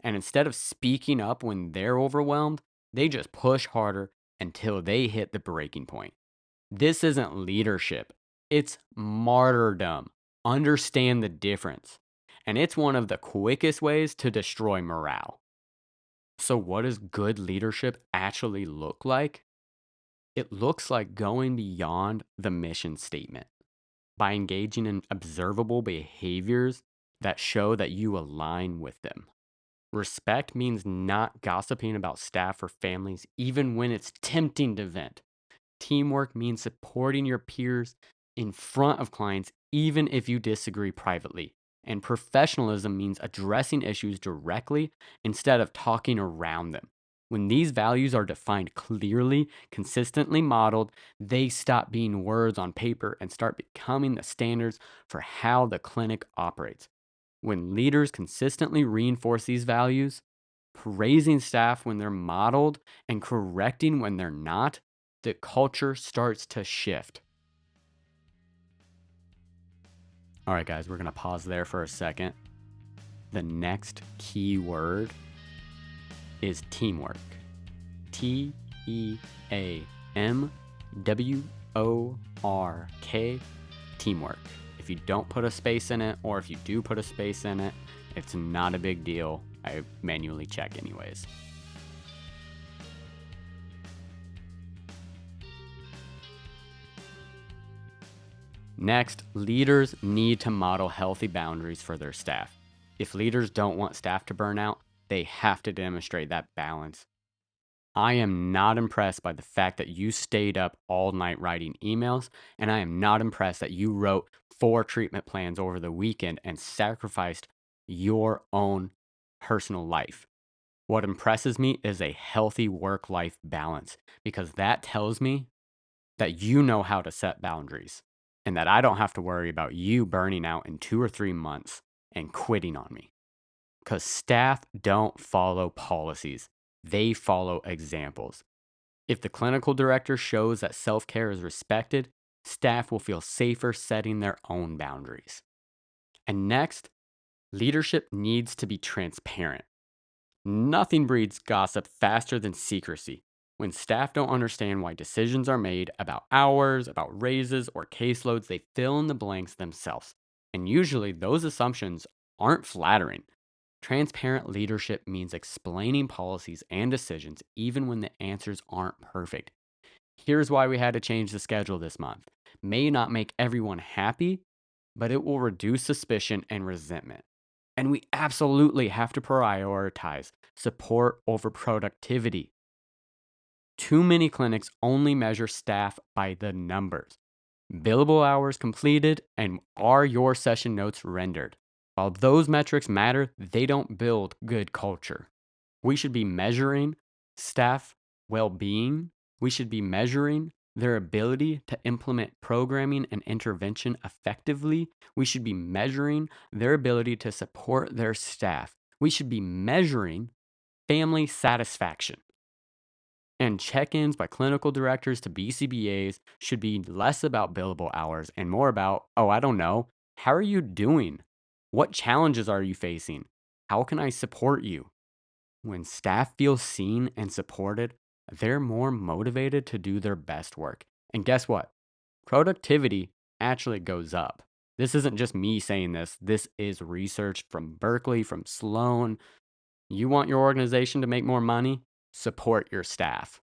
And instead of speaking up when they're overwhelmed, they just push harder until they hit the breaking point. This isn't leadership, it's martyrdom. Understand the difference. And it's one of the quickest ways to destroy morale. So, what does good leadership actually look like? It looks like going beyond the mission statement by engaging in observable behaviors that show that you align with them. Respect means not gossiping about staff or families, even when it's tempting to vent. Teamwork means supporting your peers in front of clients, even if you disagree privately. And professionalism means addressing issues directly instead of talking around them. When these values are defined clearly, consistently modeled, they stop being words on paper and start becoming the standards for how the clinic operates. When leaders consistently reinforce these values, praising staff when they're modeled and correcting when they're not, the culture starts to shift. All right, guys, we're going to pause there for a second. The next key word is teamwork. TEAMWORK. Teamwork. If you don't put a space in it, or if you do put a space in it, it's not a big deal. I manually check anyways. Next, leaders need to model healthy boundaries for their staff. If leaders don't want staff to burn out, they have to demonstrate that balance. I am not impressed by the fact that you stayed up all night writing emails, and I am not impressed that you wrote 4 treatment plans over the weekend and sacrificed your own personal life. What impresses me is a healthy work-life balance, because that tells me that you know how to set boundaries and that I don't have to worry about you burning out in 2 or 3 months and quitting on me. Because staff don't follow policies, they follow examples. If the clinical director shows that self-care is respected, staff will feel safer setting their own boundaries. And next, leadership needs to be transparent. Nothing breeds gossip faster than secrecy. When staff don't understand why decisions are made about hours, about raises, or caseloads, they fill in the blanks themselves. And usually those assumptions aren't flattering. Transparent leadership means explaining policies and decisions even when the answers aren't perfect. Here's why we had to change the schedule this month. May not make everyone happy, but it will reduce suspicion and resentment. And we absolutely have to prioritize support over productivity. Too many clinics only measure staff by the numbers. Billable hours completed and are your session notes rendered. While those metrics matter, they don't build good culture. We should be measuring staff well-being. We should be measuring their ability to implement programming and intervention effectively. We should be measuring their ability to support their staff. We should be measuring family satisfaction. And check-ins by clinical directors to BCBAs should be less about billable hours and more about, oh, I don't know, how are you doing? What challenges are you facing? How can I support you? When staff feel seen and supported, they're more motivated to do their best work. And guess what? Productivity actually goes up. This isn't just me saying this. This is research from Berkeley, from Sloan. You want your organization to make more money? Support your staff.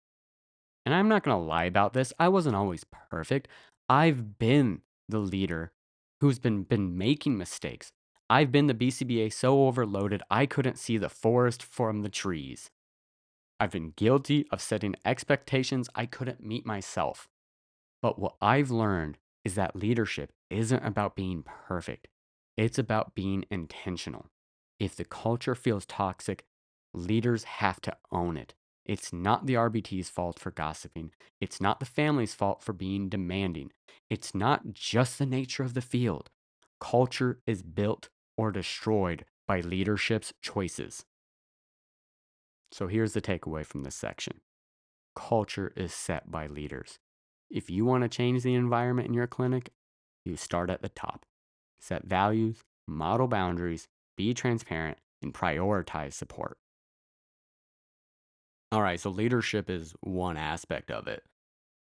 And I'm not going to lie about this. I wasn't always perfect. I've been the leader who's been making mistakes. I've been the BCBA so overloaded I couldn't see the forest from the trees. I've been guilty of setting expectations I couldn't meet myself. But what I've learned is that leadership isn't about being perfect. It's about being intentional. If the culture feels toxic, leaders have to own it. It's not the RBT's fault for gossiping. It's not the family's fault for being demanding. It's not just the nature of the field. Culture is built or destroyed by leadership's choices. So here's the takeaway from this section. Culture is set by leaders. If you want to change the environment in your clinic, you start at the top. Set values, model boundaries, be transparent, and prioritize support. All right, so leadership is one aspect of it.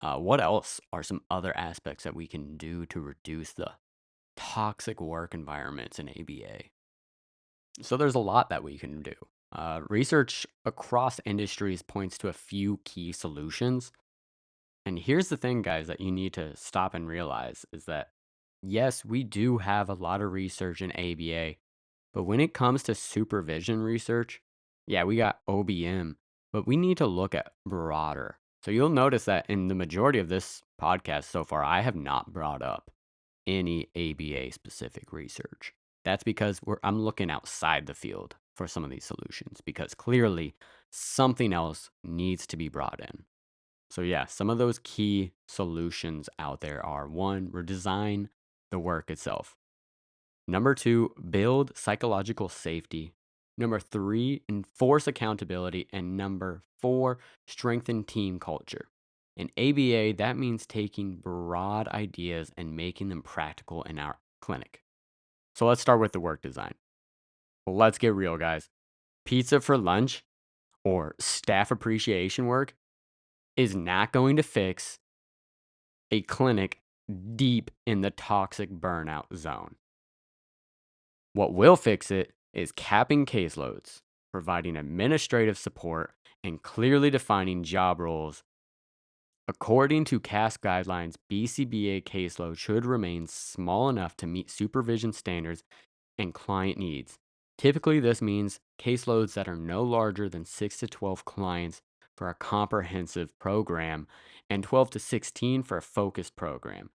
What else are some other aspects that we can do to reduce the toxic work environments in ABA? So there's a lot that we can do. Research across industries points to a few key solutions. And here's the thing, guys, that you need to stop and realize is that, yes, we do have a lot of research in ABA, but when it comes to supervision research, yeah, we got OBM, but we need to look at broader. So you'll notice that in the majority of this podcast so far, I have not brought up any ABA specific research. That's because I'm looking outside the field for some of these solutions because clearly something else needs to be brought in. So, yeah, some of those key solutions out there are one, redesign the work itself. Number two, build psychological safety. Number three, enforce accountability. And number four, strengthen team culture. In ABA, that means taking broad ideas and making them practical in our clinic. So let's start with the work design. Well, let's get real, guys. Pizza for lunch or staff appreciation work is not going to fix a clinic deep in the toxic burnout zone. What will fix it is capping caseloads, providing administrative support, and clearly defining job roles. According to CAS guidelines, BCBA caseload should remain small enough to meet supervision standards and client needs. Typically, this means caseloads that are no larger than 6 to 12 clients for a comprehensive program and 12 to 16 for a focused program.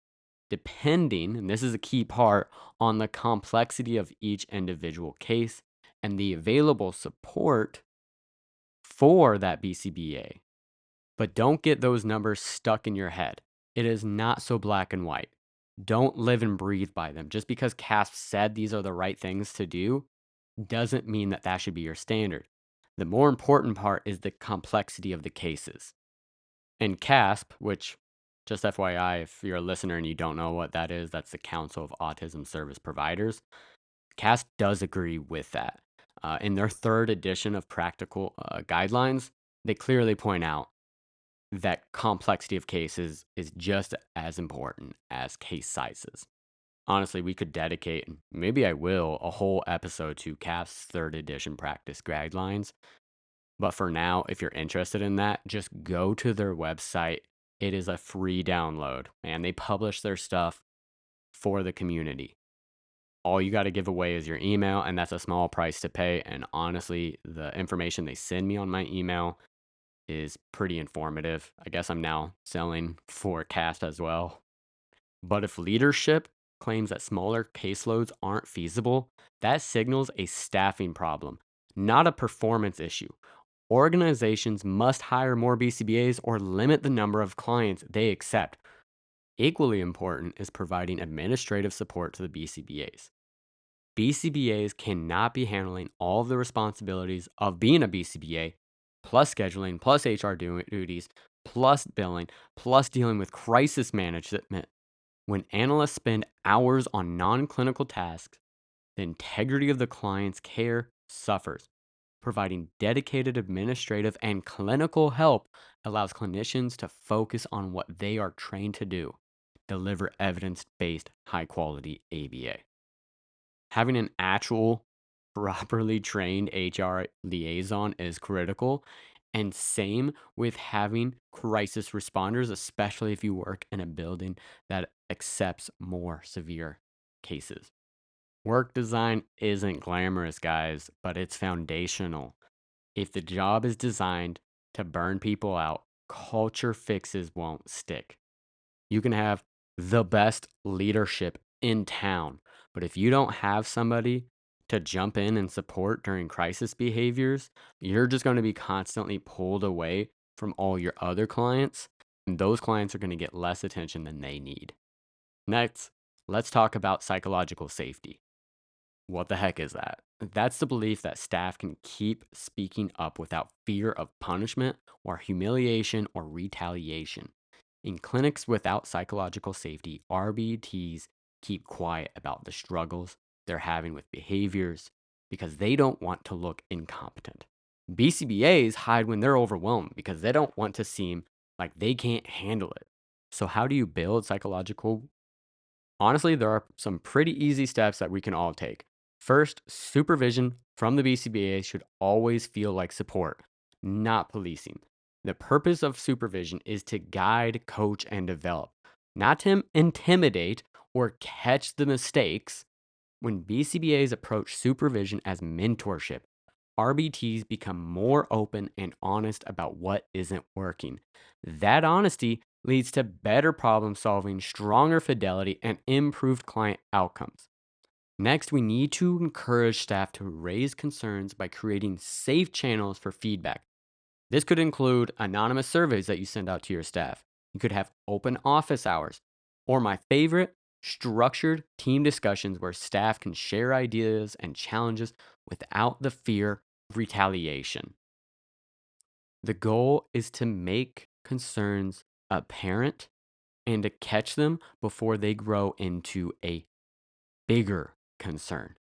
Depending, and this is a key part, on the complexity of each individual case and the available support for that BCBA. But don't get those numbers stuck in your head. It is not so black and white. Don't live and breathe by them. Just because CASP said these are the right things to do doesn't mean that that should be your standard. The more important part is the complexity of the cases. And CASP, which, just FYI, if you're a listener and you don't know what that is, that's the Council of Autism Service Providers. CASP does agree with that. In their third edition of practical guidelines, they clearly point out that complexity of cases is just as important as case sizes. Honestly, we could dedicate, and maybe I will, a whole episode to CAP's third edition practice guidelines. But for now, if you're interested in that, just go to their website. It is a free download, and they publish their stuff for the community. All you got to give away is your email, and that's a small price to pay. And honestly, the information they send me on my email is pretty informative. I guess I'm now selling for CAST as well. But if leadership claims that smaller caseloads aren't feasible, that signals a staffing problem, not a performance issue. Organizations must hire more BCBAs or limit the number of clients they accept. Equally important is providing administrative support to the BCBAs. BCBAs cannot be handling all of the responsibilities of being a BCBA, plus scheduling, plus HR duties, plus billing, plus dealing with crisis management. When analysts spend hours on non clinical tasks, the integrity of the client's care suffers. Providing dedicated administrative and clinical help allows clinicians to focus on what they are trained to do: deliver evidence based, high quality ABA. Having an actual, properly trained HR liaison is critical. And same with having crisis responders, especially if you work in a building that accepts more severe cases. Work design isn't glamorous, guys, but it's foundational. If the job is designed to burn people out, culture fixes won't stick. You can have the best leadership in town, but if you don't have somebody to jump in and support during crisis behaviors, you're just going to be constantly pulled away from all your other clients, and those clients are going to get less attention than they need. Next, let's talk about psychological safety. What the heck is that? That's the belief that staff can keep speaking up without fear of punishment or humiliation or retaliation. In clinics without psychological safety, RBTs keep quiet about the struggles they're having with behaviors because they don't want to look incompetent. BCBAs hide when they're overwhelmed because they don't want to seem like they can't handle it. So, how do you build psychological? Honestly, there are some pretty easy steps that we can all take. First, supervision from the BCBA should always feel like support, not policing. The purpose of supervision is to guide, coach, and develop, not to intimidate or catch the mistakes. When BCBAs approach supervision as mentorship, RBTs become more open and honest about what isn't working. That honesty leads to better problem solving, stronger fidelity, and improved client outcomes. Next, we need to encourage staff to raise concerns by creating safe channels for feedback. This could include anonymous surveys that you send out to your staff. You could have open office hours, or my favorite, structured team discussions where staff can share ideas and challenges without the fear of retaliation. The goal is to make concerns apparent and to catch them before they grow into a bigger concern.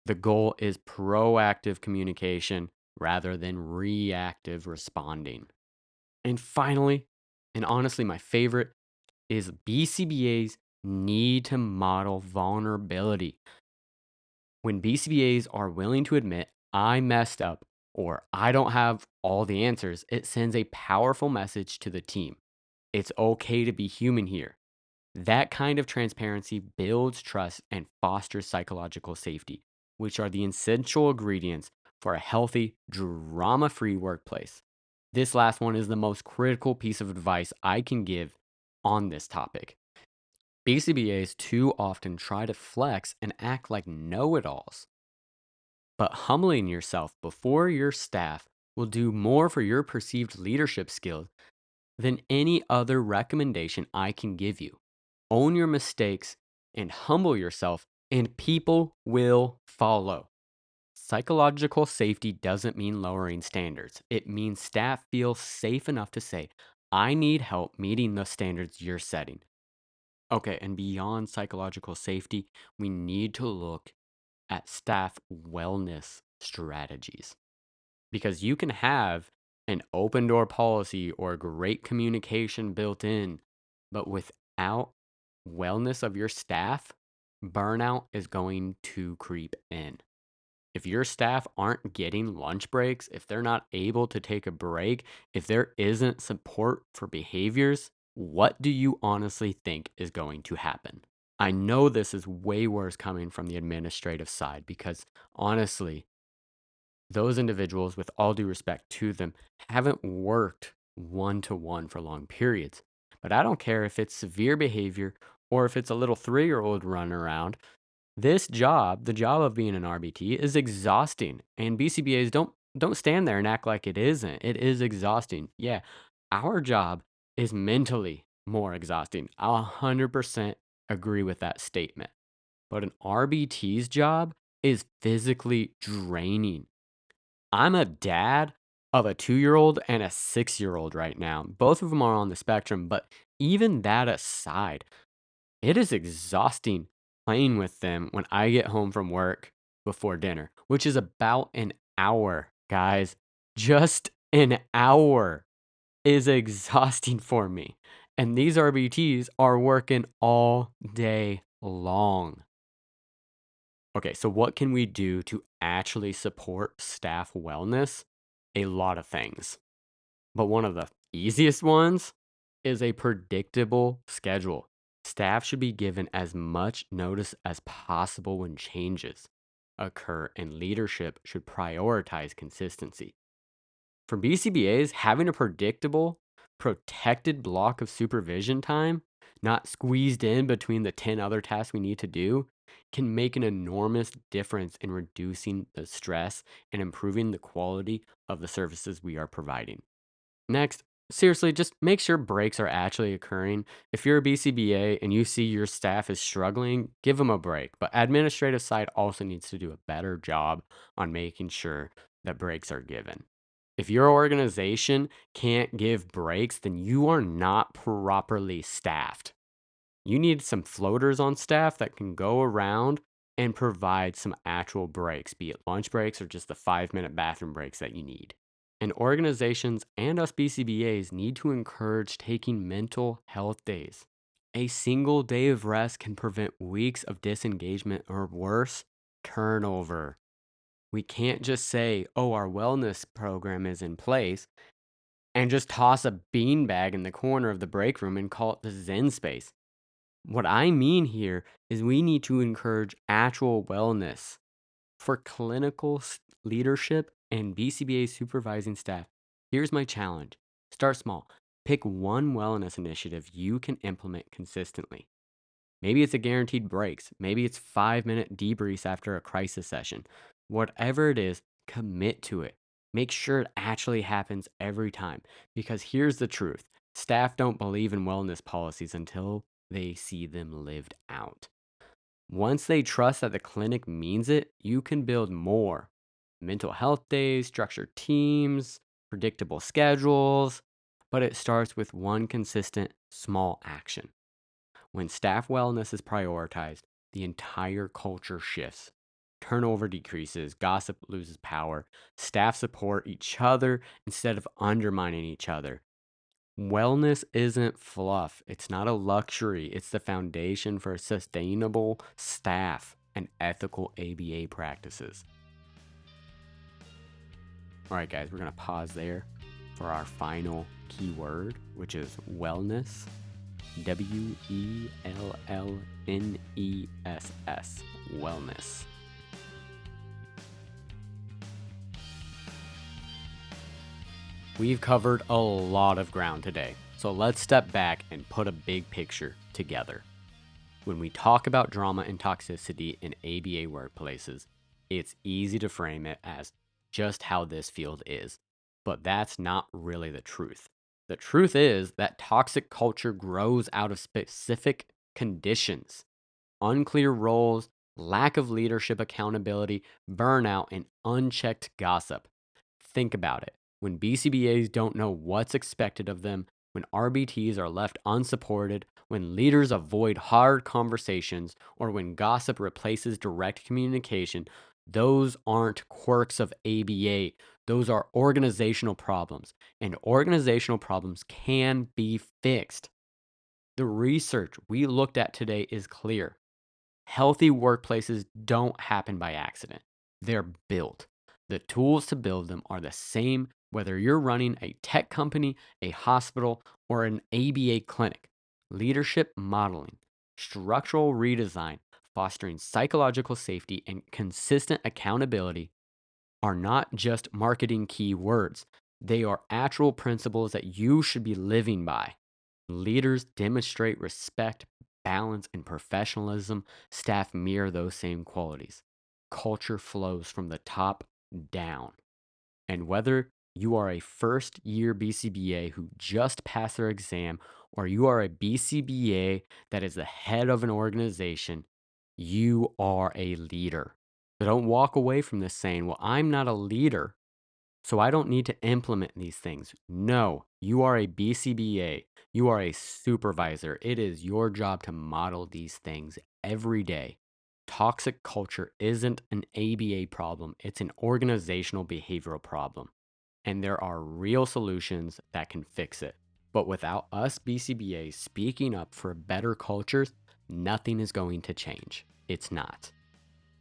The goal is proactive communication rather than reactive responding. And finally, and honestly, my favorite is BCBAs need to model vulnerability. When BCBAs are willing to admit, I messed up or I don't have all the answers, it sends a powerful message to the team. It's okay to be human here. That kind of transparency builds trust and fosters psychological safety, which are the essential ingredients for a healthy, drama free workplace. This last one is the most critical piece of advice I can give on this topic. BCBAs too often try to flex and act like know it alls, but humbling yourself before your staff will do more for your perceived leadership skills than any other recommendation I can give you. Own your mistakes and humble yourself, and people will follow. Psychological safety doesn't mean lowering standards. It means staff feel safe enough to say, I need help meeting the standards you're setting. Okay, and beyond psychological safety, we need to look at staff wellness strategies because you can have an open door policy or great communication built in, but without wellness of your staff, burnout is going to creep in. If your staff aren't getting lunch breaks, if they're not able to take a break, if there isn't support for behaviors, what do you honestly think is going to happen? I know this is way worse coming from the administrative side because honestly, those individuals, with all due respect to them, haven't worked one to one for long periods. But I don't care if it's severe behavior or if it's a little 3 year old run around. This job, the job of being an RBT, is exhausting. And BCBAs don't stand there and act like it isn't. It is exhausting. Yeah, our job is mentally more exhausting. I'll 100% agree with that statement. But an RBT's job is physically draining. I'm a dad of a 2 year old and a 6 year old right now. Both of them are on the spectrum, but even that aside, it is exhausting playing with them when I get home from work before dinner, which is about an hour, guys. Just an hour is exhausting for me. And these RBTs are working all day long. Okay, so what can we do to actually support staff wellness? A lot of things. But one of the easiest ones is a predictable schedule. Staff should be given as much notice as possible when changes occur, and leadership should prioritize consistency. For BCBAs, having a predictable, protected block of supervision time, not squeezed in between the 10 other tasks we need to do, can make an enormous difference in reducing the stress and improving the quality of the services we are providing. Next, seriously, just make sure breaks are actually occurring. If you're a BCBA and you see your staff is struggling, give them a break. But administrative side also needs to do a better job on making sure that breaks are given. If your organization can't give breaks, then you are not properly staffed. You need some floaters on staff that can go around and provide some actual breaks, be it lunch breaks or just the 5 minute bathroom breaks that you need. And organizations and us BCBAs need to encourage taking mental health days. A single day of rest can prevent weeks of disengagement or worse, turnover. We can't just say, oh, our wellness program is in place and just toss a beanbag in the corner of the break room and call it the Zen space. What I mean here is we need to encourage actual wellness for clinical leadership and BCBA supervising staff. Here's my challenge: start small. Pick one wellness initiative you can implement consistently. Maybe it's a guaranteed breaks. Maybe it's 5 minute debriefs after a crisis session. Whatever it is, commit to it. Make sure it actually happens every time. Because here's the truth: staff don't believe in wellness policies until they see them lived out. Once they trust that the clinic means it, you can build more mental health days, structured teams, predictable schedules. But it starts with one consistent small action. When staff wellness is prioritized, the entire culture shifts. Turnover decreases, gossip loses power, staff support each other instead of undermining each other. Wellness isn't fluff, it's not a luxury, it's the foundation for sustainable staff and ethical ABA practices. All right, guys, we're going to pause there for our final keyword, which is wellness. WELLNESS. Wellness. We've covered a lot of ground today, so let's step back and put a big picture together. When we talk about drama and toxicity in ABA workplaces, it's easy to frame it as just how this field is, but that's not really the truth. The truth is that toxic culture grows out of specific conditions: unclear roles, lack of leadership accountability, burnout, and unchecked gossip. Think about it. When BCBAs don't know what's expected of them, when RBTs are left unsupported, when leaders avoid hard conversations, or when gossip replaces direct communication, those aren't quirks of ABA. Those are organizational problems, and organizational problems can be fixed. The research we looked at today is clear. Healthy workplaces don't happen by accident. They're built. The tools to build them are the same whether you're running a tech company, a hospital, or an ABA clinic. Leadership modeling, structural redesign, fostering psychological safety, and consistent accountability are not just marketing keywords. They are actual principles that you should be living by. Leaders demonstrate respect, balance, and professionalism. Staff mirror those same qualities. Culture flows from the top down. And whether you are a first year BCBA who just passed their exam, or you are a BCBA that is the head of an organization, you are a leader. So don't walk away from this saying, well, I'm not a leader, so I don't need to implement these things. No, you are a BCBA. You are a supervisor. It is your job to model these things every day. Toxic culture isn't an ABA problem. It's an organizational behavioral problem. And there are real solutions that can fix it. But without us BCBAs speaking up for better cultures, nothing is going to change. It's not.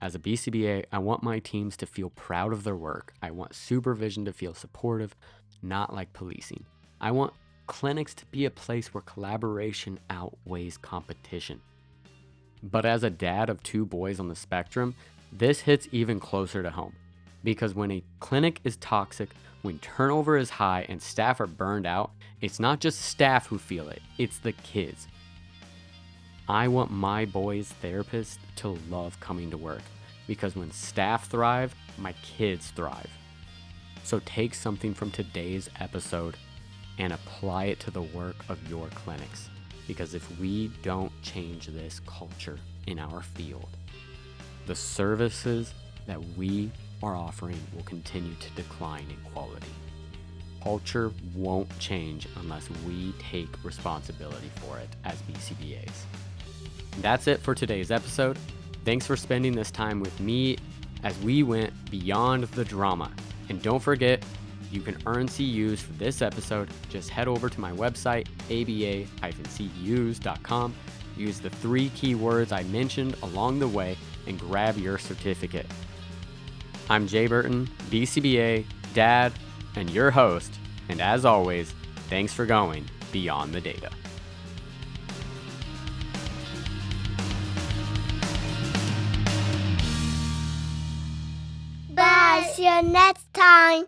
As a BCBA, I want my teams to feel proud of their work. I want supervision to feel supportive, not like policing. I want clinics to be a place where collaboration outweighs competition. But as a dad of 2 boys on the spectrum, this hits even closer to home. Because when a clinic is toxic, when turnover is high and staff are burned out, it's not just staff who feel it, it's the kids. I want my boys' therapists to love coming to work, because when staff thrive, my kids thrive. So take something from today's episode and apply it to the work of your clinics. Because if we don't change this culture in our field, the services that we are offering will continue to decline in quality. Culture won't change unless we take responsibility for it as BCBAs. That's it for today's episode. Thanks for spending this time with me as we went beyond the drama. And don't forget, you can earn CEUs for this episode. Just head over to my website, aba-ceus.com. Use the 3 keywords I mentioned along the way and grab your certificate. I'm Jay Burton, BCBA, dad, and your host. And as always, thanks for going beyond the data. Bye. See you next time.